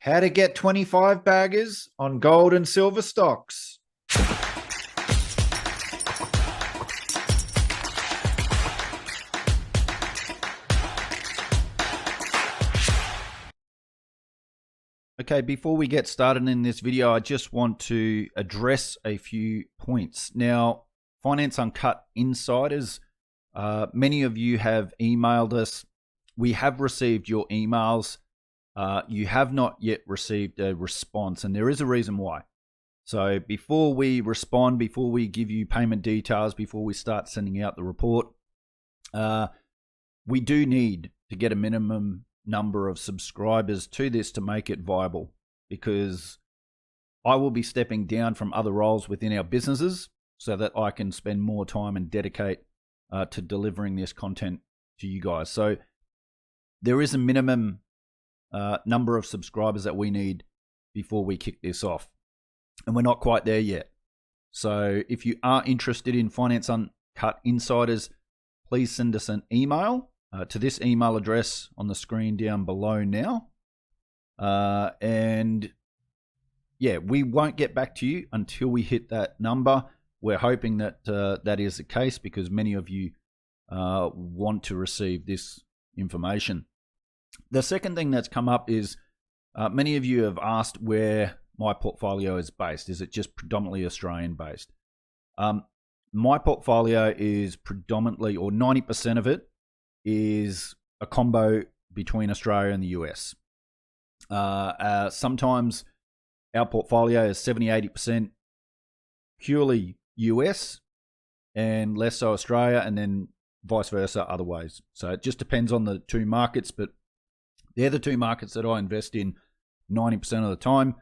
How to get 25 baggers on gold and silver stocks. Okay, before we get started in this video, I just want to address a few points. Now, Finance Uncut insiders, many of you have emailed us. We have received your emails. You have not yet received a response, and there is a reason why. So before we respond, before we give you payment details, before we start sending out the report, we do need to get a minimum number of subscribers to this to make it viable, because I will be stepping down from other roles within our businesses so that I can spend more time and dedicate to delivering this content to you guys. So there is a minimum number of subscribers that we need before we kick this off, and we're not quite there yet. So if you are interested in Finance Uncut insiders, please send us an email to this email address on the screen down below now. And yeah, we won't get back to you until we hit that number. We're hoping that that is the case, because many of you want to receive this information. The second thing that's come up is many of you have asked where my portfolio is based. Is it just predominantly Australian based? My portfolio is predominantly, or 90% of it, is a combo between Australia and the US. Sometimes our portfolio is 70-80% purely US and less so Australia, and then vice versa other ways. So it just depends on the two markets, but they're the two markets that I invest in 90% of the time.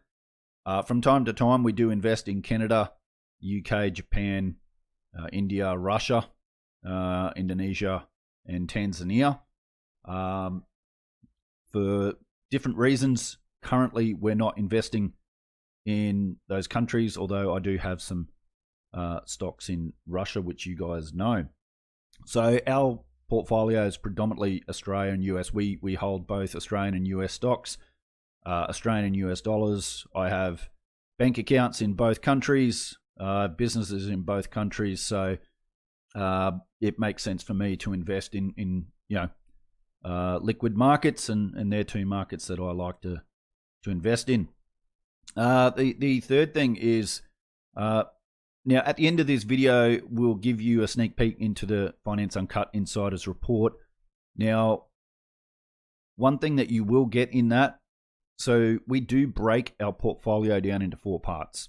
From time to time, we do invest in Canada, UK, Japan, India, Russia, Indonesia, and Tanzania. For different reasons, currently we're not investing in those countries, although I do have some stocks in Russia, which you guys know. So our portfolio is predominantly Australia and US. We hold both Australian and US stocks, Australian and US dollars. I have bank accounts in both countries, businesses in both countries. So it makes sense for me to invest in liquid markets, and they're two markets that I like to invest in. The third thing is, now at the end of this video, we'll give you a sneak peek into the Finance Uncut Insiders report. Now, one thing that you will get in that, so we do break our portfolio down into 4 parts.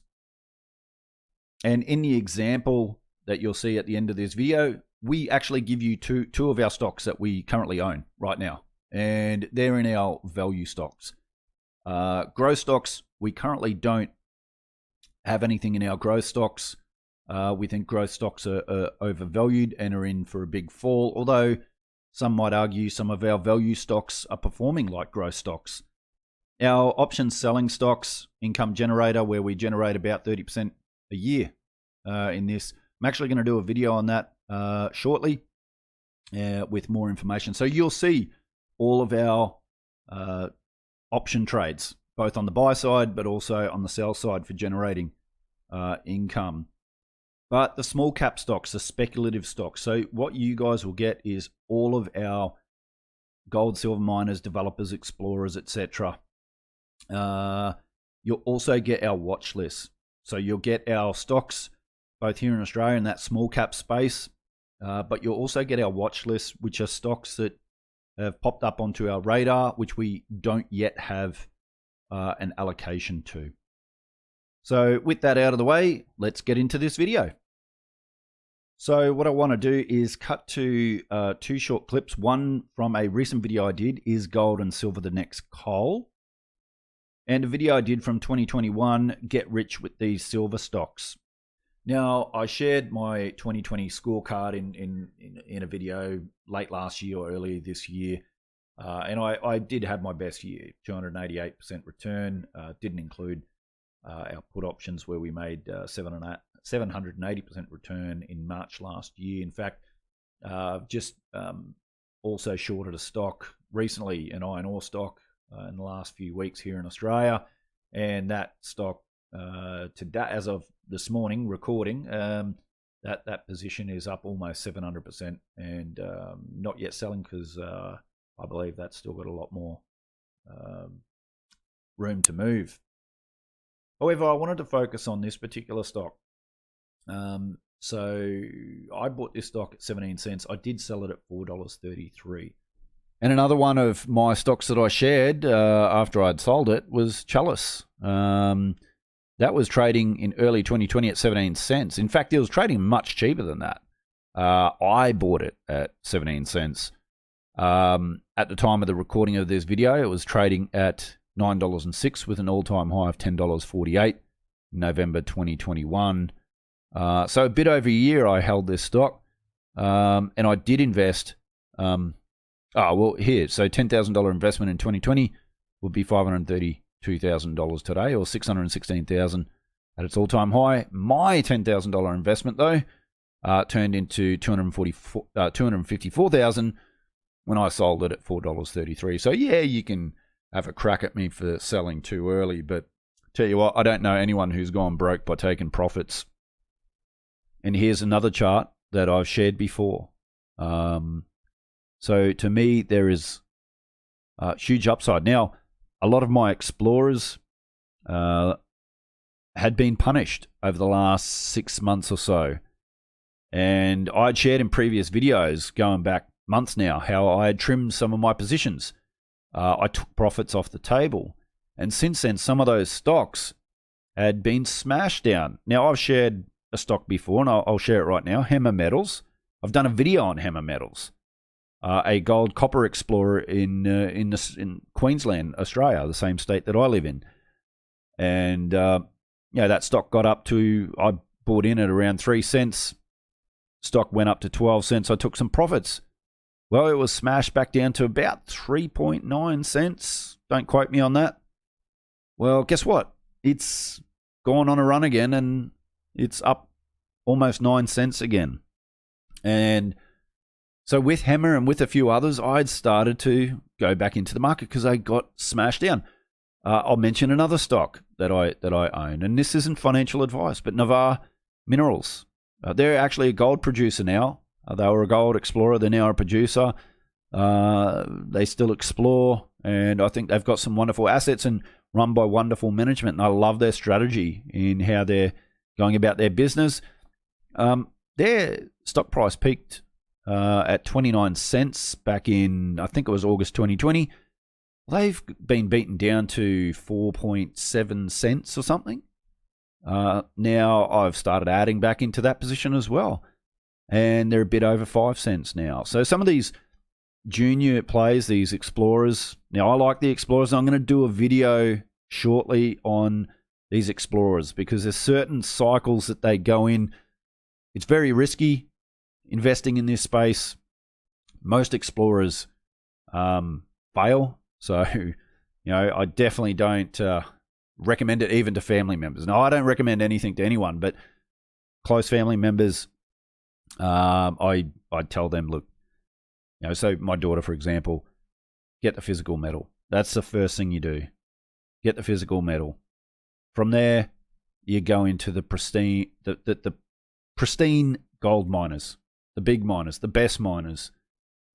And in the example that you'll see at the end of this video, we actually give you two of our stocks that we currently own right now, and they're in our value stocks. Growth stocks, we currently don't have anything in our growth stocks. We think growth stocks are overvalued and are in for a big fall, although some might argue some of our value stocks are performing like growth stocks. Our option selling stocks, income generator, where we generate about 30% a year in this. I'm actually going to do a video on that shortly with more information. So you'll see all of our option trades, both on the buy side but also on the sell side for generating income. But the small cap stocks, the speculative stocks, so what you guys will get is all of our gold, silver miners, developers, explorers, etc. You'll also get our watch list. So you'll get our stocks both here in Australia in that small cap space, but you'll also get our watch list, which are stocks that have popped up onto our radar, which we don't yet have an allocation to. So with that out of the way, let's get into this video. So what I want to do is cut to 2 short clips. One from a recent video I did, is gold and silver the next coal? And a video I did from 2021, get rich with these silver stocks. Now, I shared my 2020 scorecard in a video late last year or earlier this year, and I did have my best year, 288% return. Didn't include our put options, where we made 780% return in March last year. In fact, just also shorted a stock recently, an iron ore stock, in the last few weeks here in Australia, and that stock today, as of this morning recording, that position is up almost 700%, and not yet selling because I believe that's still got a lot more room to move. However, I wanted to focus on this particular stock. So I bought this stock at 17 cents. I did sell it at $4.33. And another one of my stocks that I shared after I'd sold it was Chalice. That was trading in early 2020 at 17 cents. In fact, it was trading much cheaper than that. I bought it at 17 cents. At the time of the recording of this video, it was trading at $9.06 with an all-time high of $10.48 in November 2021. So a bit over a year I held this stock, and I did invest. So $10,000 investment in 2020 would be $532,000 today, or $616,000 at its all-time high. My $10,000 investment, though, turned into $254,000 when I sold it at $4.33. So yeah, you can have a crack at me for selling too early, but tell you what, I don't know anyone who's gone broke by taking profits. And here's another chart that I've shared before. So to me, there is huge upside. Now, a lot of my explorers had been punished over the last 6 months or so. And I'd shared in previous videos, going back months now, how I had trimmed some of my positions. I took profits off the table. And since then, some of those stocks had been smashed down. Now, I've shared a stock before, and I'll share it right now, Hammer Metals. I've done a video on Hammer Metals, a gold copper explorer in Queensland, Australia, the same state that I live in. And that stock got up to, I bought in at around 3 cents. Stock went up to 12 cents. I took some profits. Well, it was smashed back down to about 3.9 cents. Don't quote me on that. Well, guess what? It's gone on a run again, and it's up almost 9 cents again. And so with Hammer and with a few others, I'd started to go back into the market because they got smashed down. I'll mention another stock that I own, and this isn't financial advice, but Navarre Minerals. They're actually a gold producer now. They were a gold explorer. They're now a producer. They still explore, and I think they've got some wonderful assets and run by wonderful management. And I love their strategy in how they're going about their business. Their stock price peaked at 29 cents back in, I think it was August 2020. They've been beaten down to 4.7 cents or something. Now I've started adding back into that position as well, and they're a bit over 5 cents now. So some of these junior plays, these explorers, now I like the explorers. I'm going to do a video shortly on these explorers because there's certain cycles that they go in. It's very risky investing in this space. Most explorers fail. So, I definitely don't recommend it even to family members. No, I don't recommend anything to anyone, but close family members, I tell them, look, so my daughter, for example, get the physical metal. That's the first thing you do. Get the physical metal. From there, you go into the pristine, the pristine gold miners, the big miners, the best miners,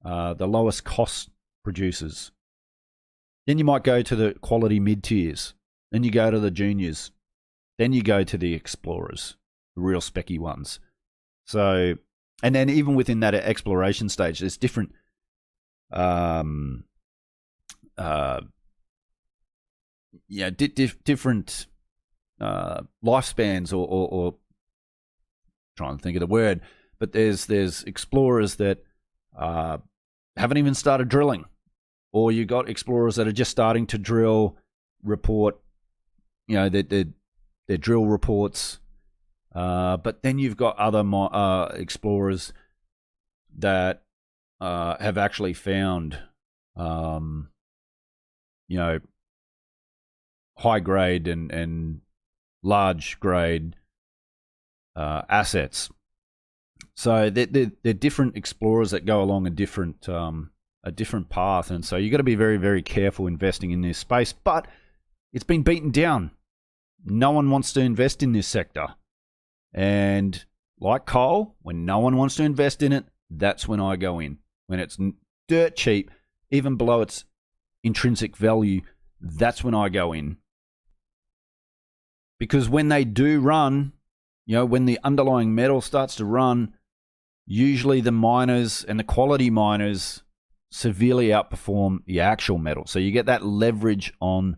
the lowest cost producers. Then you might go to the quality mid-tiers. Then you go to the juniors. Then you go to the explorers, the real specky ones. So, and then even within that exploration stage, there's different different lifespans or trying to think of the word, but there's explorers that haven't even started drilling, or you got explorers that are just starting to drill, report, their drill reports, but then you've got other explorers that have actually found high grade and large grade assets. So they're different explorers that go along a different a different path. And so you got to be very, very careful investing in this space. But it's been beaten down. No one wants to invest in this sector. And like coal, when no one wants to invest in it, that's when I go in. When it's dirt cheap, even below its intrinsic value, that's when I go in. Because when they do run, when the underlying metal starts to run, usually the miners and the quality miners severely outperform the actual metal. So you get that leverage on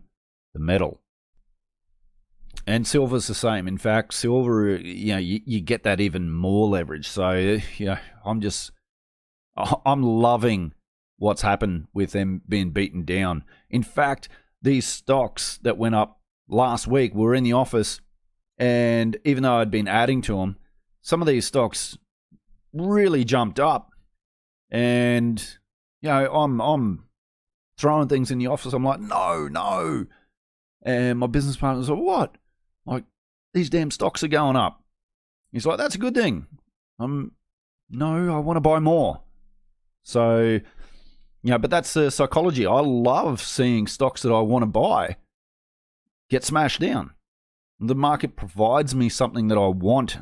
the metal. And silver's the same. In fact, silver, you get that even more leverage. So, I'm loving what's happened with them being beaten down. In fact, these stocks that went up last week were in the office, and even though I'd been adding to them, some of these stocks really jumped up. And, I'm throwing things in the office. I'm like, no. And my business partner's like, what? Like, these damn stocks are going up. He's like, that's a good thing. No, I want to buy more. So, but that's the psychology. I love seeing stocks that I want to buy get smashed down. The market provides me something that I want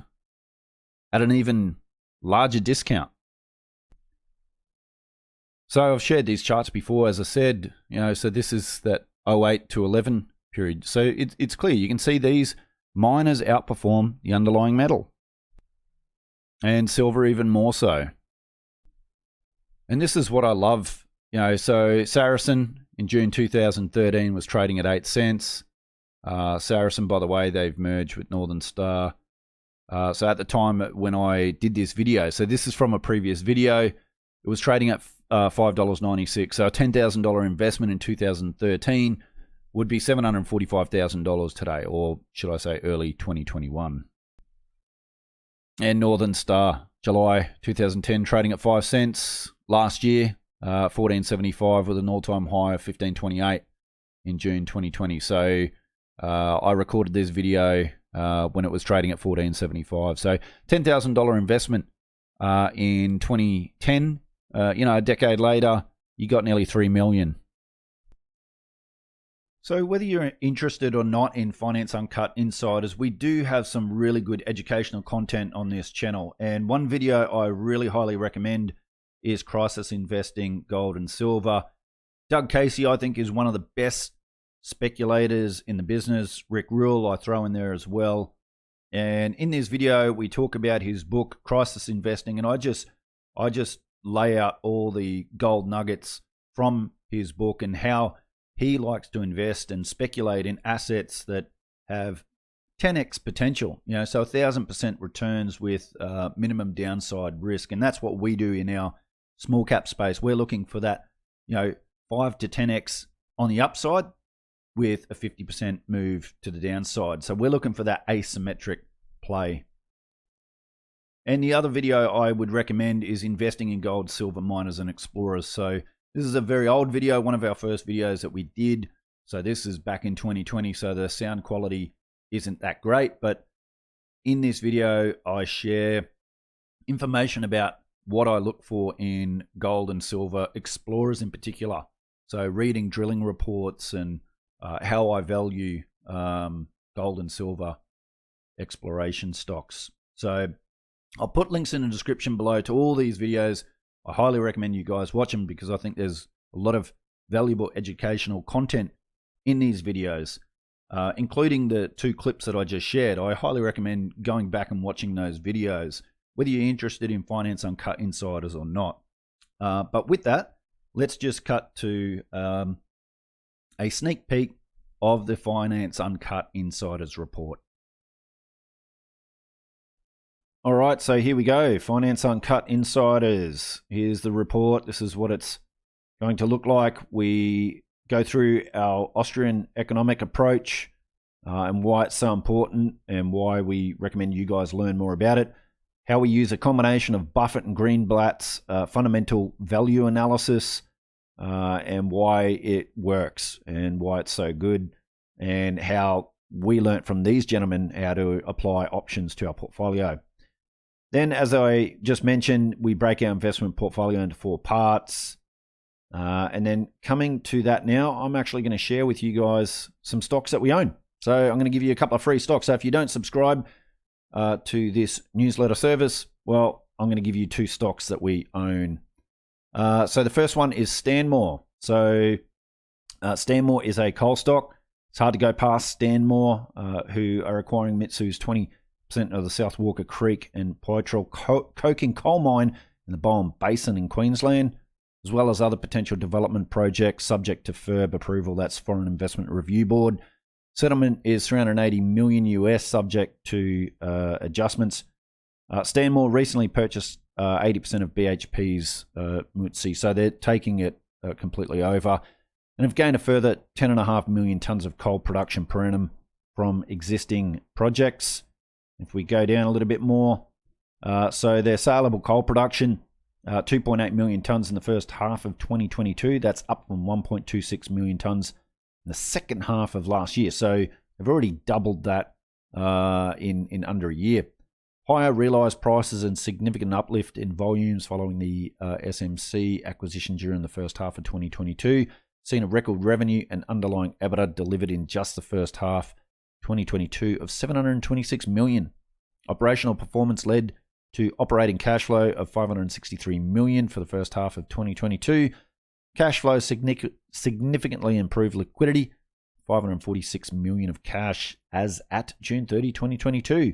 at an even larger discount. So I've shared these charts before, as I said, so this is that 08 to 11 period. So it's clear. You can see these miners outperform the underlying metal. And silver even more so. And this is what I love. So Saracen in June 2013 was trading at 8 cents. Saracen, by the way, they've merged with Northern Star. So at the time when I did this video, so this is from a previous video, it was trading at $5.96. So a $10,000 investment in 2013 would be $745,000 today, or should I say early 2021. And Northern Star, July 2010, trading at 5 cents. Last year, $14.75 with an all-time high of $15.28 in June 2020. So I recorded this video when it was trading at $14.75. So $10,000 investment in 2010. A decade later, you got nearly $3 million. So whether you're interested or not in Finance Uncut Insiders, we do have some really good educational content on this channel. And one video I really highly recommend is Crisis Investing Gold and Silver. Doug Casey, I think, is one of the best speculators in the business. Rick Rule, I throw in there as well. And in this video, we talk about his book, Crisis Investing, and I just lay out all the gold nuggets from his book and how he likes to invest and speculate in assets that have 10x potential, so 1,000% returns with minimum downside risk. And that's what we do in our small cap space. We're looking for that, 5 to 10x on the upside with a 50% move to the downside. So we're looking for that asymmetric play. And the other video I would recommend is investing in gold, silver miners and explorers. So this is a very old video, one of our first videos that we did. So this is back in 2020, so the sound quality isn't that great. But in this video, I share information about what I look for in gold and silver, explorers in particular. So reading drilling reports and how I value gold and silver exploration stocks. So I'll put links in the description below to all these videos. I highly recommend you guys watch them because I think there's a lot of valuable educational content in these videos, including the 2 clips that I just shared. I highly recommend going back and watching those videos, whether you're interested in Finance Uncut Insiders or not. But with that, let's just cut to a sneak peek of the Finance Uncut Insiders report. All right, so here we go. Finance Uncut Insiders. Here's the report. This is what it's going to look like. We go through our Austrian economic approach and why it's so important and why we recommend you guys learn more about it. How we use a combination of Buffett and Greenblatt's fundamental value analysis and why it works and why it's so good, and how we learnt from these gentlemen how to apply options to our portfolio. Then, as I just mentioned, we break our investment portfolio into 4 parts. And then coming to that now, I'm actually going to share with you guys some stocks that we own. So I'm going to give you a couple of free stocks. So if you don't subscribe to this newsletter service, well, I'm going to give you 2 stocks that we own. So the first one is Stanmore. So Stanmore is a coal stock. It's hard to go past Stanmore, who are acquiring Mitsu's 20% of the South Walker Creek and Pietrel coking coal mine in the Bowen Basin in Queensland, as well as other potential development projects subject to FIRB approval. That's Foreign Investment Review Board. Settlement is $380 million US, subject to adjustments. Stanmore recently purchased 80% of BHP's Mutsi, so they're taking it completely over, and have gained a further 10.5 million tonnes of coal production per annum from existing projects. If we go down a little bit more, so their saleable coal production, 2.8 million tonnes in the first half of 2022. That's up from 1.26 million tonnes in the second half of last year. So they've already doubled that in under a year. Higher realised prices and significant uplift in volumes following the SMC acquisition during the first half of 2022. Seen a record revenue and underlying EBITDA delivered in just the first half 2022 of $726 million. Operational performance led to operating cash flow of $563 million for the first half of 2022. Cash flow significantly improved liquidity, $546 million of cash as at June 30, 2022.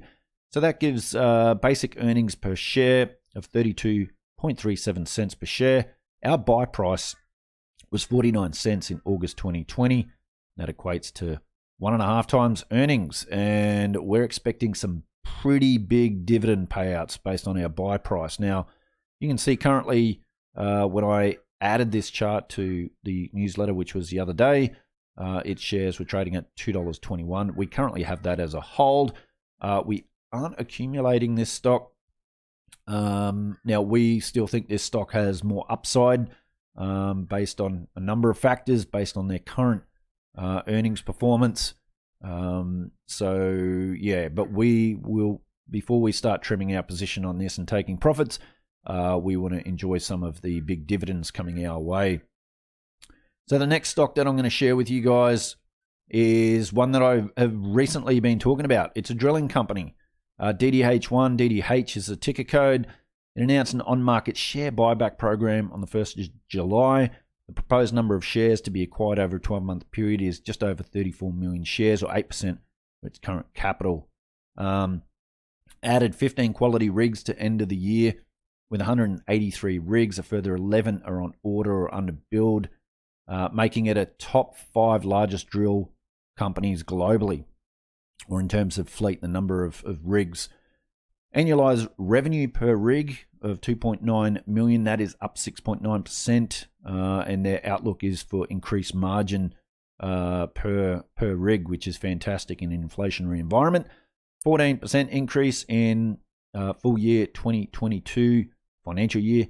So that gives basic earnings per share of 32.37 cents per share. Our buy price was 49 cents in August 2020. That equates to 1.5 times earnings, and we're expecting some pretty big dividend payouts based on our buy price. Now, you can see currently when I added this chart to the newsletter, which was the other day, its shares were trading at $2.21. We currently have that as a hold. We aren't accumulating this stock. Now, we still think this stock has more upside based on a number of factors, based on their current earnings performance. So yeah, but we will, before we start trimming our position on this and taking profits, we want to enjoy some of the big dividends coming our way. So the next stock that I'm going to share with you guys is one that I have recently been talking about. It's a drilling company. DDH1, DDH is the ticker code. It announced an on-market share buyback program on the 1st of July. The proposed number of shares to be acquired over a 12-month period is just over 34 million shares, or 8% of its current capital. Added 15 quality rigs to end of the year with 183 rigs. A further 11 are on order or under build, making it a top 5 largest drill companies globally, or in terms of fleet, the number of rigs. Annualized revenue per rig of 2.9 million. That is up 6.9%, and their outlook is for increased margin per rig, which is fantastic in an inflationary environment. 14% increase in full year 2022 financial year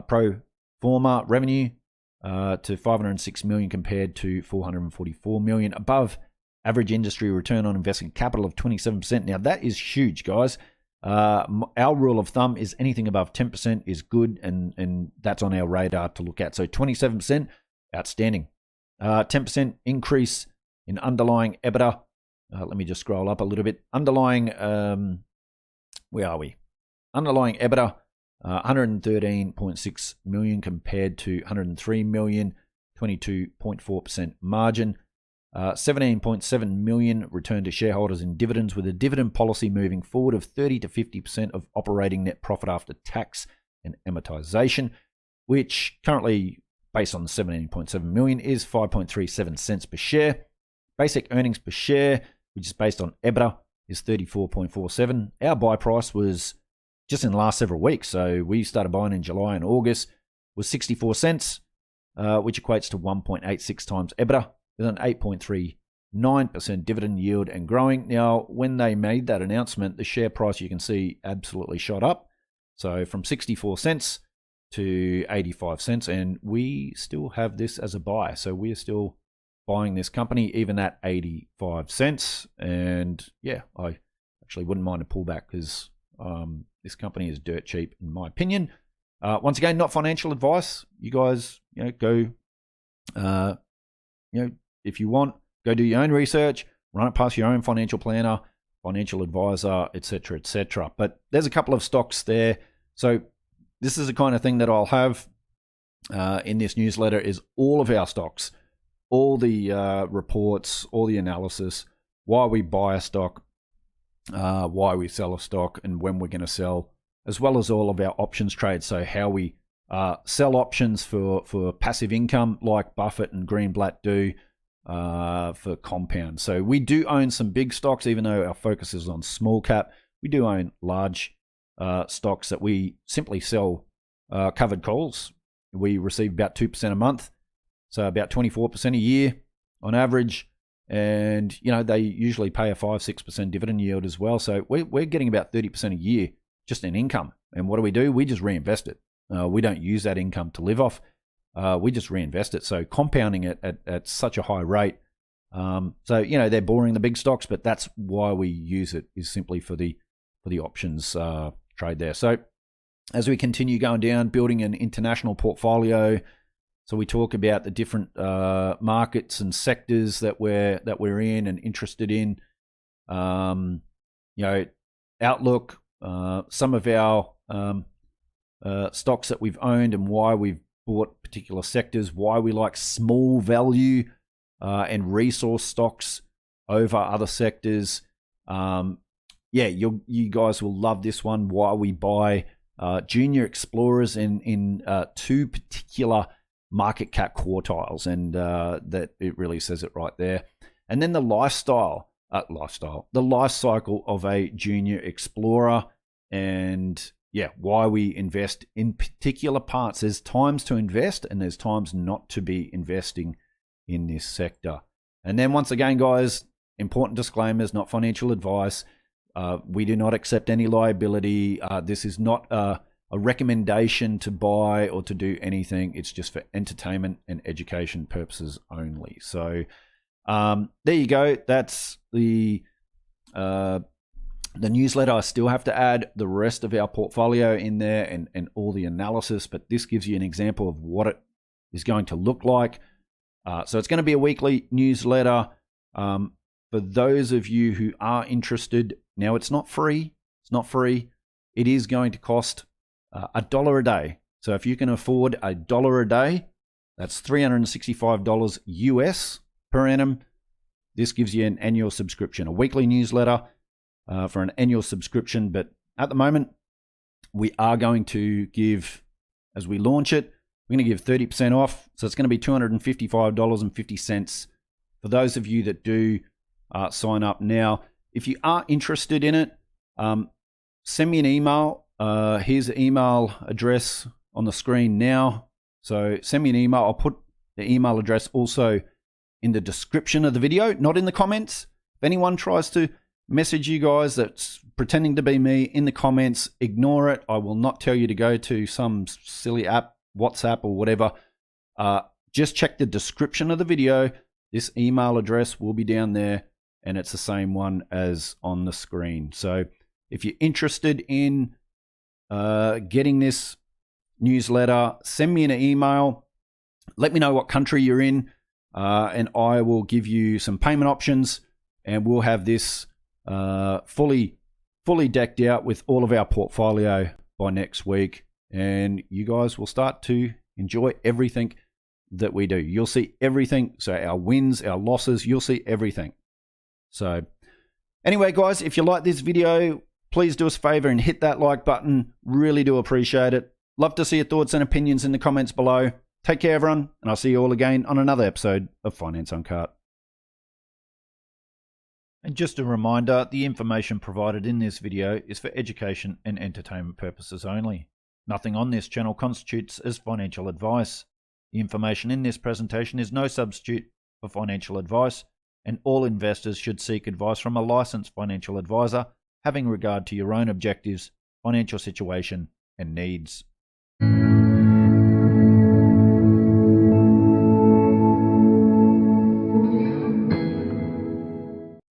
pro forma revenue to 506 million compared to 444 million, above average industry return on invested capital of 27%. Now that is huge, guys. Our rule of thumb is anything above 10% is good, and that's on our radar to look at. So 27%, outstanding. 10% increase in underlying EBITDA. Let me just scroll up a little bit. Underlying, where are we? Underlying EBITDA, 113.6 million compared to 103 million, 22.4% margin. 17.7 million returned to shareholders in dividends, with a dividend policy moving forward of 30 to 50% of operating net profit after tax and amortization, which currently, based on the 17.7 million, is 5.37 cents per share. Basic earnings per share, which is based on EBITDA, is 34.47. Our buy price was just in the last several weeks, so we started buying in July and August, was 64 cents, which equates to 1.86 times EBITDA, with an 8.39% dividend yield and growing. Now, when they made that announcement, the share price, you can see, absolutely shot up. So from 64 cents to 85 cents, and we still have this as a buy. So we're still buying this company even at 85 cents. And yeah, I actually wouldn't mind a pullback because this company is dirt cheap in my opinion. Once again, not financial advice. You guys, go, if you want, go do your own research, run it past your own financial planner, financial advisor, etc., etc. But there's a couple of stocks there. So this is the kind of thing that I'll have in this newsletter is all of our stocks, all the reports, all the analysis, why we buy a stock, why we sell a stock, and when we're going to sell, as well as all of our options trades. So how we sell options for passive income like Buffett and Greenblatt do for compound. So we do own some big stocks, even though our focus is on small cap. We do own large stocks that we simply sell covered calls. We receive about 2% a month, so about 24% a year on average. And, they usually pay a 5-6% dividend yield as well. So we're getting about 30% a year just in income. And what do? We just reinvest it. We don't use that income to live off. We just reinvest it. So compounding it at such a high rate. They're boring, the big stocks, but that's why we use it, is simply for the options trade there. So as we continue going down, building an international portfolio, so we talk about the different markets and sectors that we're in and interested in. Outlook, some of our stocks that we've owned and why we've bought particular sectors, why we like small value and resource stocks over other sectors. You guys will love this one, why we buy junior explorers in two particular market cap quartiles, and that it really says it right there. And then the life cycle of a junior explorer, and why we invest in particular parts. There's times to invest and there's times not to be investing in this sector. And then once again, guys, important disclaimers, not financial advice. We do not accept any liability. This is not a recommendation to buy or to do anything. It's just for entertainment and education purposes only. So there you go. That's the newsletter. I still have to add the rest of our portfolio in there and all the analysis, but this gives you an example of what it is going to look like. So it's going to be a weekly newsletter. For those of you who are interested, now it's not free. It's not free. It is going to cost $1 a day. So if you can afford $1 a day, that's $365 US per annum. This gives you an annual subscription, a weekly newsletter for an annual subscription. But at the moment, we are going to give, as we launch it, we're going to give 30% off. So it's going to be $255.50 for those of you that do sign up now. If you are interested in it, send me an email. Here's the email address on the screen now. So send me an email. I'll put the email address also in the description of the video, not in the comments. If anyone tries to message you guys that's pretending to be me in the comments, ignore it. I will not tell you to go to some silly app, WhatsApp or whatever. Just check the description of the video. This email address will be down there, and it's the same one as on the screen. So if you're interested in getting this newsletter, send me an email. Let me know what country you're in, and I will give you some payment options, and we'll have this fully decked out with all of our portfolio by next week, and you guys will start to enjoy everything that we do. You'll see everything. So our wins, our losses, you'll see everything. So anyway, guys, if you like this video, please do us a favor and hit that like button. Really do appreciate it. Love to see your thoughts and opinions in the comments below. Take care, everyone, and I'll see you all again on another episode of Finance Uncut. And just a reminder, the information provided in this video is for education and entertainment purposes only. Nothing on this channel constitutes as financial advice. The information in this presentation is no substitute for financial advice, and all investors should seek advice from a licensed financial advisor having regard to your own objectives, financial situation, and needs.